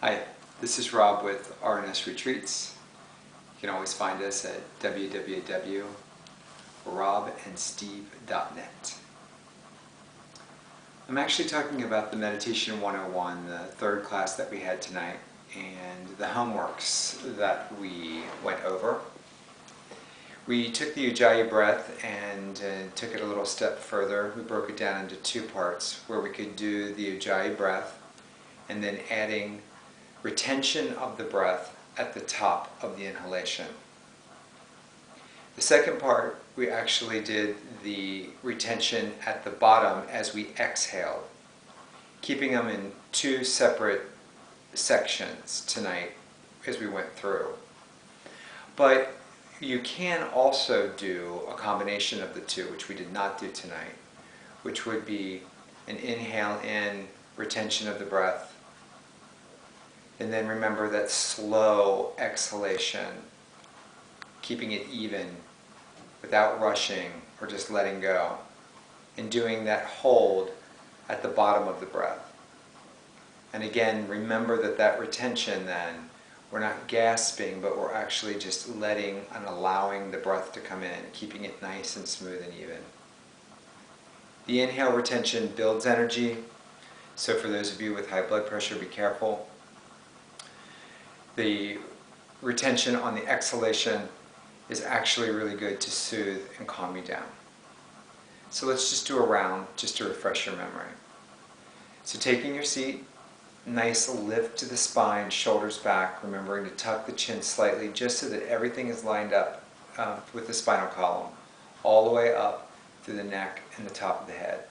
Hi, this is Rob with RNS Retreats. You can always find us at www.robandsteve.net. I'm actually talking about the Meditation 101, the third class that we had tonight, and the homeworks that we went over. We took the Ujjayi breath and took it a little step further. We broke it down into two parts where we could do the Ujjayi breath and then adding retention of the breath at the top of the inhalation. The second part, we actually did the retention at the bottom as we exhaled, keeping them in two separate sections tonight as we went through. But you can also do a combination of the two, which we did not do tonight, which would be an inhale in, retention of the breath, and then remember that slow exhalation, keeping it even without rushing or just letting go, and doing that hold at the bottom of the breath. And again, remember that retention then, we're not gasping, but we're actually just letting and allowing the breath to come in, keeping it nice and smooth and even. The inhale retention builds energy, so for those of you with high blood pressure, be careful. The retention on the exhalation is actually really good to soothe and calm you down. So let's just do a round just to refresh your memory. So taking your seat, nice lift to the spine, shoulders back, remembering to tuck the chin slightly just so that everything is lined up with the spinal column, all the way up through the neck and the top of the head.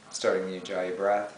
Starting the Ujjayi breath.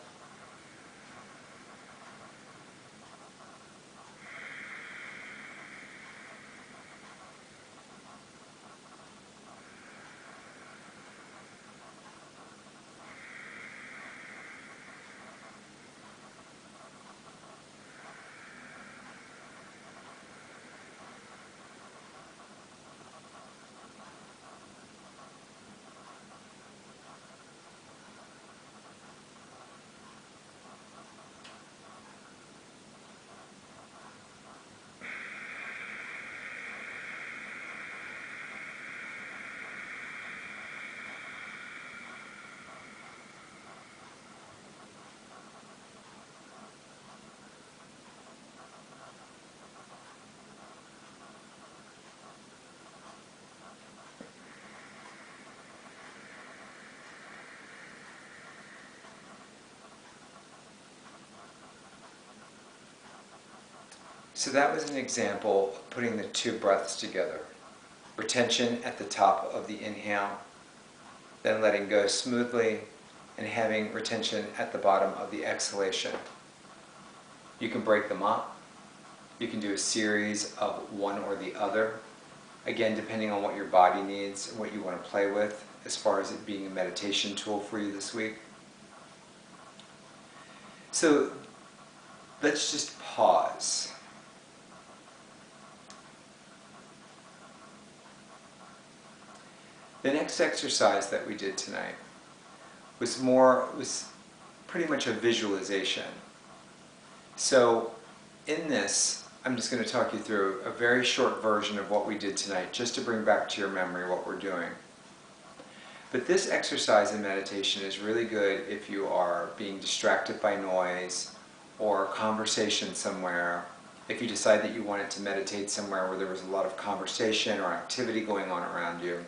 So that was an example of putting the two breaths together. Retention at the top of the inhale, then letting go smoothly, and having retention at the bottom of the exhalation. You can break them up. You can do a series of one or the other. Again, depending on what your body needs and what you want to play with as far as it being a meditation tool for you this week. So let's just pause. The next exercise that we did tonight was pretty much a visualization. So in this, I'm just going to talk you through a very short version of what we did tonight, just to bring back to your memory what we're doing. But this exercise in meditation is really good if you are being distracted by noise or conversation somewhere. If you decide that you wanted to meditate somewhere where there was a lot of conversation or activity going on around you,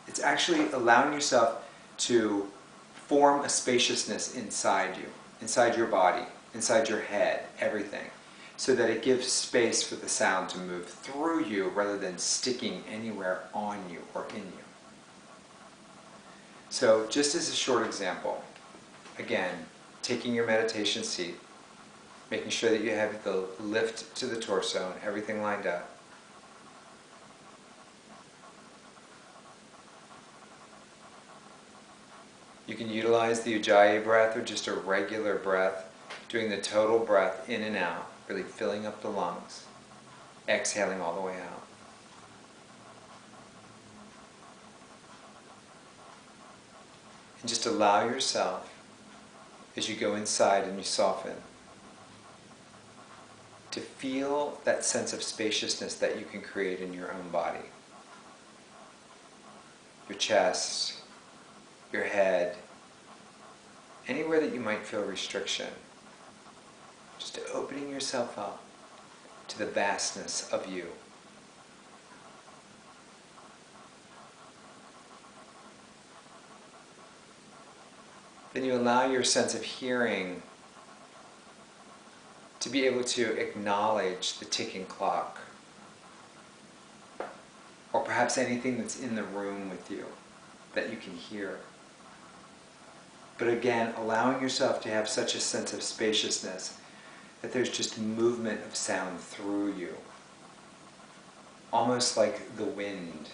it's actually allowing yourself to form a spaciousness inside you, inside your body, inside your head, everything, so that it gives space for the sound to move through you rather than sticking anywhere on you or in you. So just as a short example, again, taking your meditation seat, making sure that you have the lift to the torso and everything lined up. You can utilize the Ujjayi breath or just a regular breath, doing the total breath in and out, really filling up the lungs, exhaling all the way out. And just allow yourself, as you go inside and you soften, to feel that sense of spaciousness that you can create in your own body. Your chest, your head, anywhere that you might feel restriction. Just opening yourself up to the vastness of you. Then you allow your sense of hearing to be able to acknowledge the ticking clock, or perhaps anything that's in the room with you that you can hear. But again, allowing yourself to have such a sense of spaciousness that there's just movement of sound through you, almost like the wind,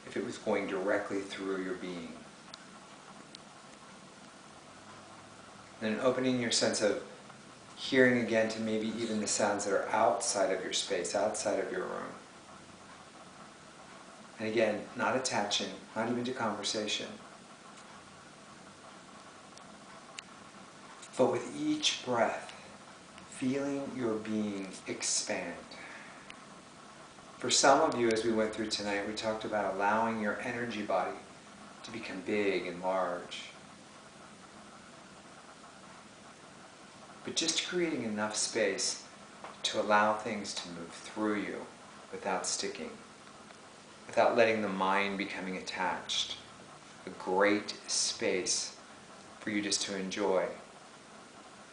if it was going directly through your being. Then opening your sense of hearing again to maybe even the sounds that are outside of your space, outside of your room. And again, not attaching, not even to conversation. But with each breath, feeling your being expand. For some of you, as we went through tonight, we talked about allowing your energy body to become big and large. But just creating enough space to allow things to move through you without sticking, without letting the mind becoming attached. A great space for you just to enjoy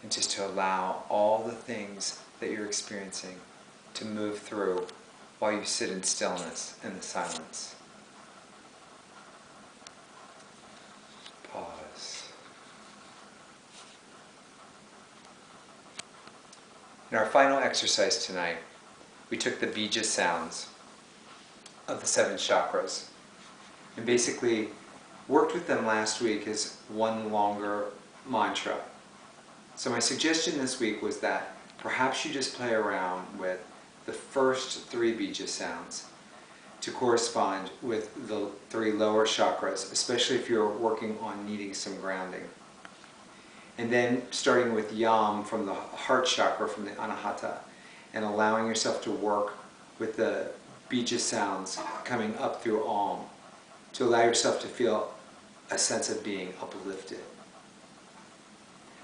and just to allow all the things that you're experiencing to move through while you sit in stillness and the silence. Pause. In our final exercise tonight, we took the bija sounds of the 7 chakras and basically worked with them last week as one longer mantra. So my suggestion this week was that perhaps you just play around with the first 3 bija sounds to correspond with the 3 lower chakras, especially if you're working on needing some grounding. And then starting with Yam from the heart chakra, from the Anahata, and allowing yourself to work with the bija sounds coming up through Om, to allow yourself to feel a sense of being uplifted.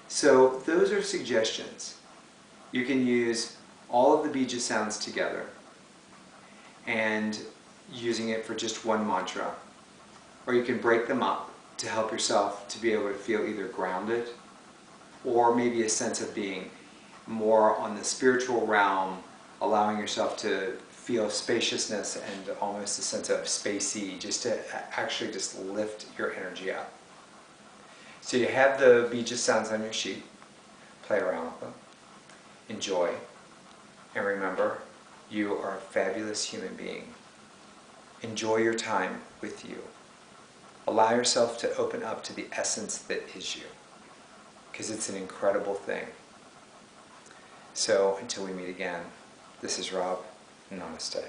So those are suggestions. You can use all of the bija sounds together and using it for just one mantra, or you can break them up to help yourself to be able to feel either grounded or maybe a sense of being more on the spiritual realm, allowing yourself to feel spaciousness and almost a sense of spacey, just to actually just lift your energy up. So you have the bija sounds on your sheet, play around with them, enjoy, and remember, you are a fabulous human being. Enjoy your time with you. Allow yourself to open up to the essence that is you, because it's an incredible thing. So until we meet again, this is Rob. Namaste.